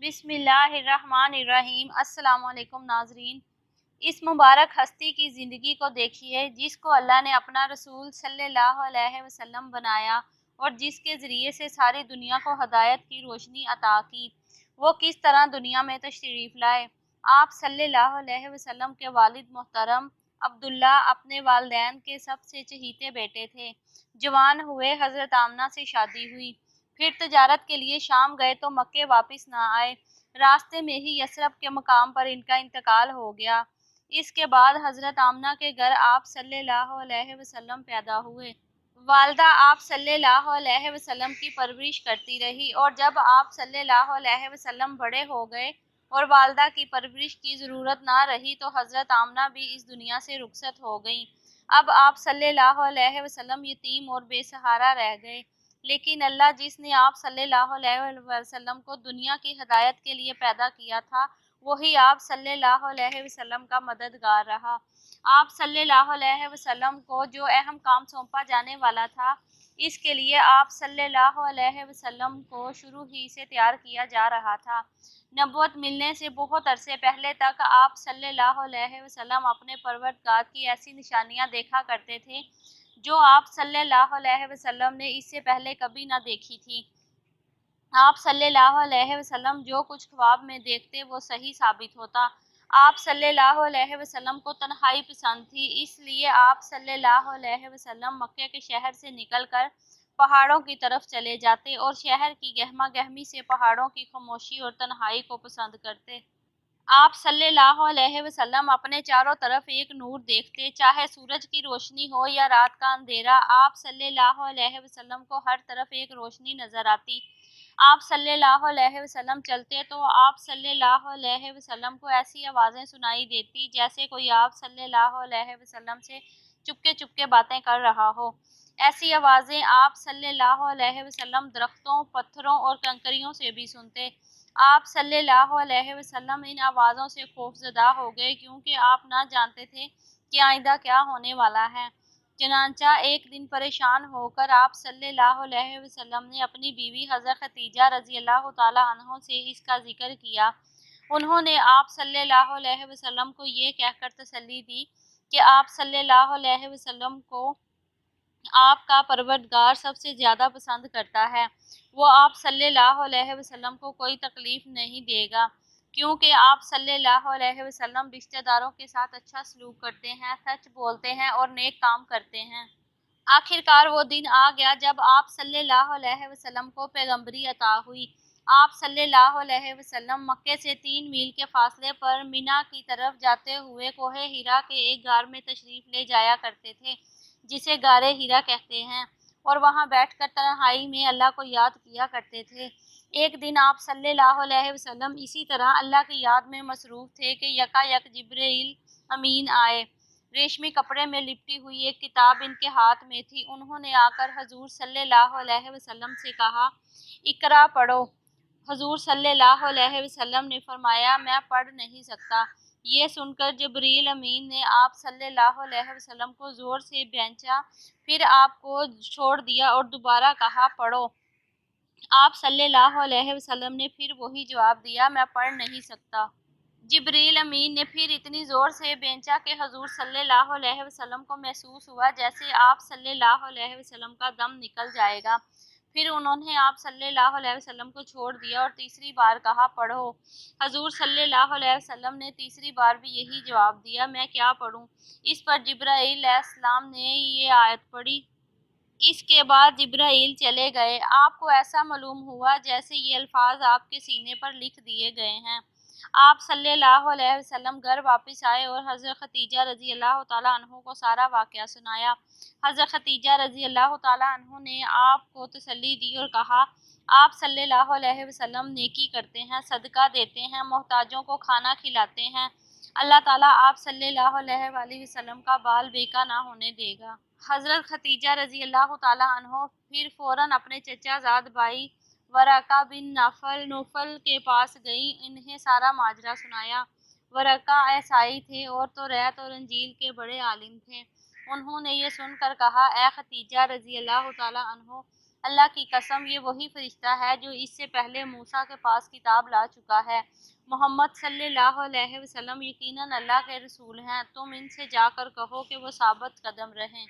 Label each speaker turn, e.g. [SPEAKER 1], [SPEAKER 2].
[SPEAKER 1] بسم اللہ الرحمن الرحیم۔ السلام علیکم ناظرین، اس مبارک ہستی کی زندگی کو دیکھیے جس کو اللہ نے اپنا رسول صلی اللہ علیہ وسلم بنایا اور جس کے ذریعے سے ساری دنیا کو ہدایت کی روشنی عطا کی۔ وہ کس طرح دنیا میں تشریف لائے۔ آپ صلی اللہ علیہ وسلم کے والد محترم عبداللہ اپنے والدین کے سب سے چہیتے بیٹے تھے۔ جوان ہوئے حضرت آمنہ سے شادی ہوئی، پھر تجارت کے لیے شام گئے تو مکے واپس نہ آئے۔ راستے میں ہی یثرب کے مقام پر ان کا انتقال ہو گیا۔ اس کے بعد حضرت آمنہ کے گھر آپ صلی اللہ علیہ وسلم پیدا ہوئے۔ والدہ آپ صلی اللہ علیہ وسلم کی پرورش کرتی رہی، اور جب آپ صلی اللہ علیہ وسلم بڑے ہو گئے اور والدہ کی پرورش کی ضرورت نہ رہی تو حضرت آمنہ بھی اس دنیا سے رخصت ہو گئیں۔ اب آپ صلی اللہ علیہ وسلم یتیم اور بے سہارا رہ گئے، لیکن اللہ جس نے آپ صلی اللہ علیہ وسلم کو دنیا کی ہدایت کے لیے پیدا کیا تھا، وہی آپ صلی اللہ علیہ وسلم کا مددگار رہا۔ آپ صلی اللہ علیہ وسلم کو جو اہم کام سونپا جانے والا تھا، اس کے لیے آپ صلی اللہ علیہ وسلم کو شروع ہی سے تیار کیا جا رہا تھا۔ نبوت ملنے سے بہت عرصے پہلے تک آپ صلی اللہ علیہ وسلم اپنے پروردگار کی ایسی نشانیاں دیکھا کرتے تھے جو آپ صلی اللہ علیہ وسلم نے اس سے پہلے کبھی نہ دیکھی تھی۔ آپ صلی اللہ علیہ وسلم جو کچھ خواب میں دیکھتے وہ صحیح ثابت ہوتا۔ آپ صلی اللہ علیہ وسلم کو تنہائی پسند تھی، اس لیے آپ صلی اللہ علیہ وسلم مکے کے شہر سے نکل کر پہاڑوں کی طرف چلے جاتے اور شہر کی گہما گہمی سے پہاڑوں کی خاموشی اور تنہائی کو پسند کرتے۔ آپ صلی اللہ علیہ وسلم اپنے چاروں طرف ایک نور دیکھتے، چاہے سورج کی روشنی ہو یا رات کا اندھیرا۔ آپ صلی اللہ علیہ وسلم کو ہر طرف ایک روشنی نظر آتی۔ آپ صلی اللہ علیہ وسلم چلتے تو آپ صلی اللہ علیہ وسلم کو ایسی آوازیں سنائی دیتی جیسے کوئی آپ صلی اللہ علیہ وسلم سے چپکے چپکے باتیں کر رہا ہو۔ ایسی آوازیں آپ صلی اللہ علیہ وسلم درختوں، پتھروں اور کنکریوں سے بھی سنتے۔ آپ صلی اللہ علیہ وسلم ان آوازوں سے خوفزدہ ہو گئے کیونکہ آپ نہ جانتے تھے کہ آئندہ کیا ہونے والا ہے۔ چنانچہ ایک دن پریشان ہو کر آپ صلی اللہ علیہ وسلم نے اپنی بیوی حضرت خدیجہ رضی اللہ تعالیٰ عنہ سے اس کا ذکر کیا۔ انہوں نے آپ صلی اللہ علیہ وسلم کو یہ کہہ کر تسلی دی کہ آپ صلی اللہ علیہ وسلم کو آپ کا پروردگار سب سے زیادہ پسند کرتا ہے۔ وہ آپ صلی اللہ علیہ وسلم کو کوئی تکلیف نہیں دے گا، کیونکہ آپ صلی اللہ علیہ وسلم رشتہ داروں کے ساتھ اچھا سلوک کرتے ہیں، سچ بولتے ہیں اور نیک کام کرتے ہیں۔ آخرکار وہ دن آ گیا جب آپ صلی اللہ علیہ وسلم کو پیغمبری عطا ہوئی۔ آپ صلی اللہ علیہ وسلم مکے سے 3 میل کے فاصلے پر منی کی طرف جاتے ہوئے کوہ حرا کے ایک غار میں تشریف لے جایا کرتے تھے جسے غار حرا کہتے ہیں، اور وہاں بیٹھ کر تنہائی میں اللہ کو یاد کیا کرتے تھے۔ ایک دن آپ صلی اللہ علیہ وسلم اسی طرح اللہ کی یاد میں مصروف تھے کہ یکایک جبرائیل امین آئے۔ ریشمی کپڑے میں لپٹی ہوئی ایک کتاب ان کے ہاتھ میں تھی۔ انہوں نے آ کر حضور صلی اللہ علیہ وسلم سے کہا، اقرا پڑھو۔ حضور صلی اللہ علیہ وسلم نے فرمایا، میں پڑھ نہیں سکتا۔ یہ سن کر جبرائیل امین نے آپ صلی اللہ علیہ وسلم کو زور سے بھینچا، پھر آپ کو چھوڑ دیا اور دوبارہ کہا، پڑھو۔ آپ صلی اللہ علیہ وسلم نے پھر وہی جواب دیا، میں پڑھ نہیں سکتا۔ جبرائیل امین نے پھر اتنی زور سے بھینچا کہ حضور صلی اللہ علیہ وسلم کو محسوس ہوا جیسے آپ صلی اللہ علیہ وسلم کا دم نکل جائے گا۔ پھر انہوں نے آپ صلی اللہ علیہ وسلم کو چھوڑ دیا اور تیسری بار کہا، پڑھو۔ حضور صلی اللہ علیہ وسلم نے تیسری بار بھی یہی جواب دیا، میں کیا پڑھوں؟ اس پر جبرائیل علیہ السلام نے یہ آیت پڑھی۔ اس کے بعد جبرائیل چلے گئے۔ آپ کو ایسا معلوم ہوا جیسے یہ الفاظ آپ کے سینے پر لکھ دیے گئے ہیں۔ آپ صلی اللہ علیہ وسلم گھر واپس آئے اور حضرت خدیجہ رضی اللہ تعالیٰ عنہ کو سارا واقعہ سنایا۔ حضرت خدیجہ رضی اللہ تعالیٰ عنہ نے آپ کو تسلی دی اور کہا، آپ صلی اللہ علیہ وسلم نیکی کرتے ہیں، صدقہ دیتے ہیں، محتاجوں کو کھانا کھلاتے ہیں۔ اللہ تعالیٰ آپ صلی اللہ علیہ وآلہ وسلم کا بال بیکا نہ ہونے دے گا۔ حضرت خدیجہ رضی اللہ تعالیٰ عنہ پھر فوراً اپنے چچا زاد بھائی ورقہ بن نوفل کے پاس گئیں، انہیں سارا ماجرا سنایا۔ ورقہ عیسائی تھے اور توریت اور انجیل کے بڑے عالم تھے۔ انہوں نے یہ سن کر کہا، اے خدیجہ رضی اللہ تعالیٰ عنہ، اللہ کی قسم یہ وہی فرشتہ ہے جو اس سے پہلے موسیٰ کے پاس کتاب لا چکا ہے۔ محمد صلی اللہ علیہ وسلم یقیناً اللہ کے رسول ہیں، تم ان سے جا کر کہو کہ وہ ثابت قدم رہیں۔